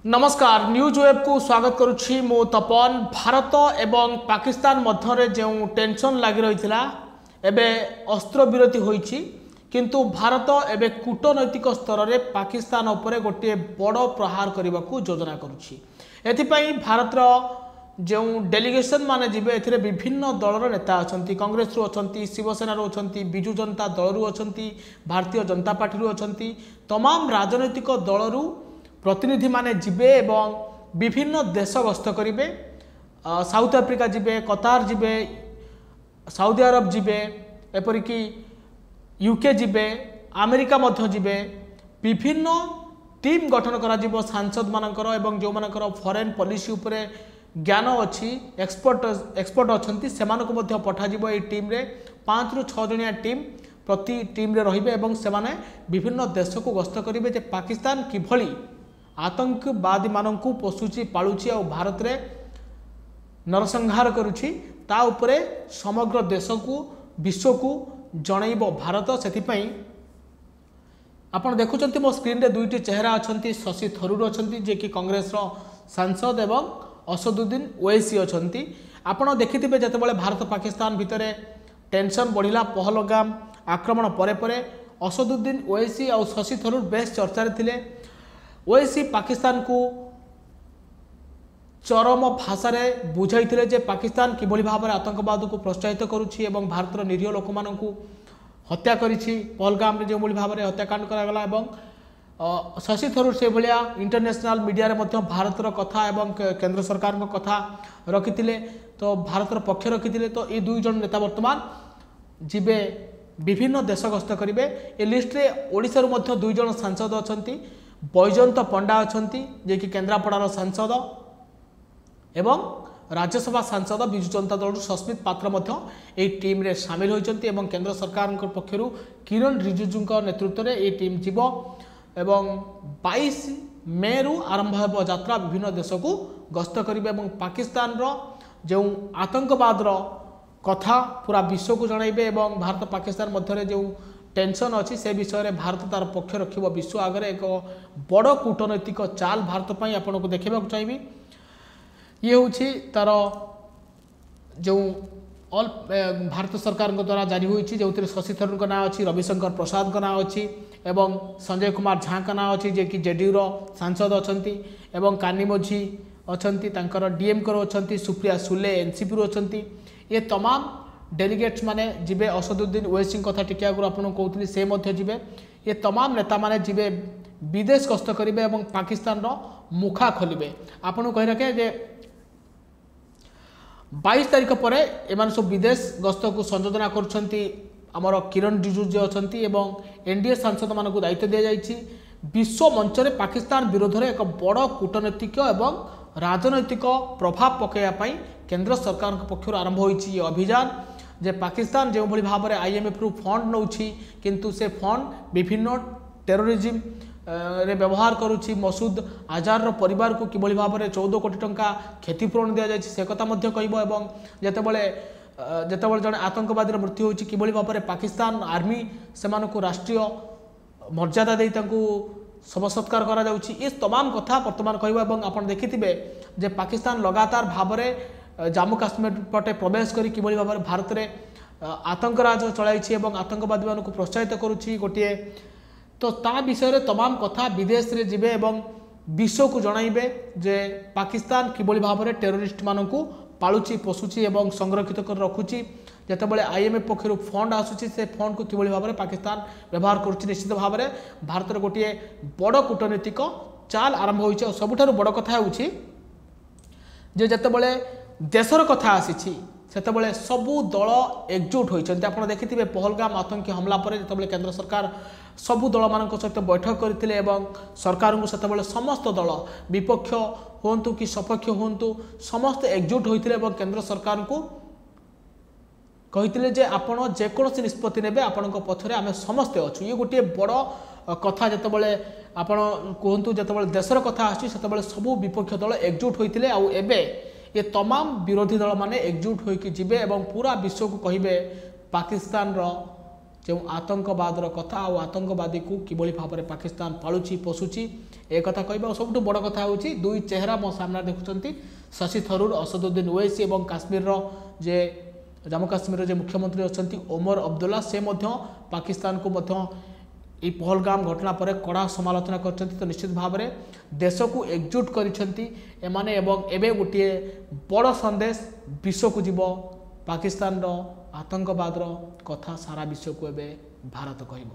नमस्कार news web को स्वागत करुछि मो तपन। भारत एवं पाकिस्तान मध्य जो टेंशन लगी रही एबे अस्त्र विरति होइछि, किंतु भारत एबे कूटनैतिक स्तर में पाकिस्तान उपरे गोटे बड़ प्रहार करने को योजना करुछि। एथिपाई भारतर जो डेलीगेशन माने जिबे एथिरे विभिन्न दलर नेता अछंती, कांग्रेस रु अछंती, शिवसेना रु अछंती, बिजू जनता दल रु अछंती, भारतीय जनता पार्टी रु अछंती, तमाम राजनैतिक दल रु प्रतिनिधि माने जिबे एवं विभिन्न देश गस्त करिवे। साउथ अफ्रीका जिबे, कतार जिबे, सऊदी अरब जिबे, एपरिकी यूके जिबे, अमेरिका मध्य जिबे। विभिन्न टीम गठन करा जिवो सांसद मानकर एवं जो मानकर फॉरेन पॉलिसी उपरे ज्ञान अच्छी एक्सपर्ट अछंती सेमानको मध्य पठा जिवो। ए टीम रे 5 रु 6 जणिया टीम प्रति टीम रे रहिबे एवं सेमाने विभिन्न देश को गस्त करिवे जे पाकिस्तान किभली आतंकवादी माननकु पोसुची पालुची और भारत रे नरसंहार करुची ता उपरे समग्र देश को विश्व को जनइबो भारत। सेथिपई आपण देखुचंती मो स्क्रीन रे दुईटी चेहरा अछंती, शशि थरूर अछंती जे कि कांग्रेस रो सांसद एवं असदुद्दीन ओवैसी अछंती। आपण देखिथिबे जतबेले भारत पाकिस्तान भितरे टेंशन बढ़िला पहलगाम आक्रमण परे परे असदुद्दीन ओवैसी और शशि थरूर बेस चर्चा रे थिले। ओवैसी पाकिस्तान को चरम भाषा रे बुझाइथिले जे पाकिस्तान किभली भाव में आतंकवाद को प्रोत्साहित करुछि एवं भारतर निरीह लोक माननकु हत्या करिछि। पहलगाम रे जो भाव में हत्याकांड करागला एवं शशि थरूर से भलिया इंटरनेशनल मीडिया रे मध्य भारतर कथा एवं केंद्र सरकार को कथा रखिथिले, तो भारतर पक्ष रखिथिले। तो ये दुई जन नेता वर्तमान जिबे विभिन्न देश गस्त करिवे। ए लिस्ट रे ओडिसा रो मध्य दुई जन सांसद अछंती, बैजयंत पंडा अछंती जे कि केन्द्रापड़ार सांसद एवं राज्यसभा सांसद बिजू जनता दल सस्मित पात्र मध्य ए टीम रे शामिल होइचंती एवं केंद्र सरकार पक्षरु किरण रिजिजू नेतृत्व में ये टीम जीवो एवं 22 मे रु आरंभ हो यात्रा विभिन्न देश को गस्त करिवे एवं पाकिस्तान रो जो आतंकवाद रो कथा पूरा विश्व को जणाइबे एवं भारत पाकिस्तान मध्य जो टेंशन अच्छी से विषय में भारत तार पक्ष रखिब विश्व आगे एक बड़ कूटनैतिक चाल भारत पर आपन को देखा चाहिए। ये हूँ तार जो ऑल भारत सरकार द्वारा जारी हुई जो शशि थरूर का ना अच्छी, रविशंकर प्रसाद का ना अच्छी एवं संजय कुमार झा का ना अच्छी जे कि जेडीयू सांसद अछंती एवं कानिमोझी अछंती, तांकर डीएम कर अछंती, सुप्रिया सुले एनसीपी रु अछंती। ये तमाम डेलीगेट्स माने जिबे। असदुद्दीन ओवैसी कथा टिके आगु आपन कहउतली से मध्य जिबे। ये तमाम नेता माने जिबे विदेश गस्त करिवे एवं पाकिस्तान रो मुखा खोलिबे। आपन कहि रखे जे 22 तारिख पर एमान सब विदेश गस्त को संयोजना करछंती हमर किरण रिजिजू जे अछंती एवं एनडीए सांसद मानकु दायित्व दिया जायछि। विश्व मंच रे पाकिस्तान विरोध रे एक बड़ कूटनैतिक एवं राजनैतिक प्रभाव पकेया पई केंद्र सरकार पक्षर आरंभ होइछि ये अभियान। जे पाकिस्तान जो भली भाव में आईएमएफ रु फंड नौछि, किंतु से फंड विभिन्न टेरोरिज्म रे व्यवहार करुछि। मसूद आजार रो परिवार को किभली भाव में 14 कोटी टंका क्षतिपूरण दिया जायछि से कथा मध्य कहबो एवं जेतेबेले जने आतंकवादी मृत्यु होछि किभली भाव में पाकिस्तान आर्मी सेमानकु राष्ट्रीय मर्यादा दे तांकु शव सत्कार करा जाउछि। इस तमाम कथा वर्तमान कहबो एवं आपण देखिथिबे जे पाकिस्तान लगातार भाव में जम्मू काश्मीर पटे प्रवेश करी किभली भाव में भारत रे आतंकराज चलाई एवं आतंकवादी मानकु प्रोत्साहित करुछि गोटे। तो ता विषय रे तमाम कथा विदेश रे जिबे एवं विश्व को जणाइबे जे पाकिस्तान किभली भाव में टेरोरिस्ट मानकु पालुची पोसुची एवं संरक्षित कर रखुची। जेतेबेले आईएमएफ पक्षरु फंड आसुची से फंड को किभली भाव में पाकिस्तान व्यवहार करुछि। निश्चित भाव में भारत रे गोटे बड़ कूटनैतिक चाल आरंभ होइछि। और सबुठारु बड़ कथा होउछि जे जेतेबेले देशर कथा आसी सेतेबेले सबु दल एकजुट होइछन्ते। आपण देखिथिबे पहलगाम आतंकी हमला पर जेतेबेले केंद्र सरकार सबु दल मानक सहित बैठक करथिले एवं सरकार को सेतेबेले समस्त दल विपक्ष होंतु कि सपक्ष होंतु समस्त एकजुट होइथिले एवं केंद्र सरकार को कहिथिले जे आपण जेकोसी निष्पत्ति नेबे आपणक पछरे आमे समस्त अछु। ये गोटे बड़ कथा जेतेबेले आपण कहंतु जेतेबेले देशर कथा आछि सेतेबेले सबु विपक्ष दल एकजुट होइथिले। आ एबे ये तमाम विरोधी दल माने एकजुट होइकि जिबे एवं पूरा विश्व को कहिबे पाकिस्तान रो जो आतंकवादर कथा और आतंकवादी को किभली भाव में पाकिस्तान पालुची पोषुची एक कथा कहबा सबुठ बड़ कथा हूँ दुई चेहरा मो सामने देखुं शशि थरूर असदुद्दीन ओवैसी और काश्मीर जे जम्मू काश्मीर जे मुख्यमंत्री अच्छा ओमर अब्दुल्ला से पाकिस्तान को ये पहलगाम घटना पर कड़ा समालोचना कर तो निश्चित भाव में देश को एकजुट करमाने एवं गोटे बड़ संदेश विश्व को जीव पाकिस्तान आतंकवाद कथा सारा विश्व को एवं भारत कहब।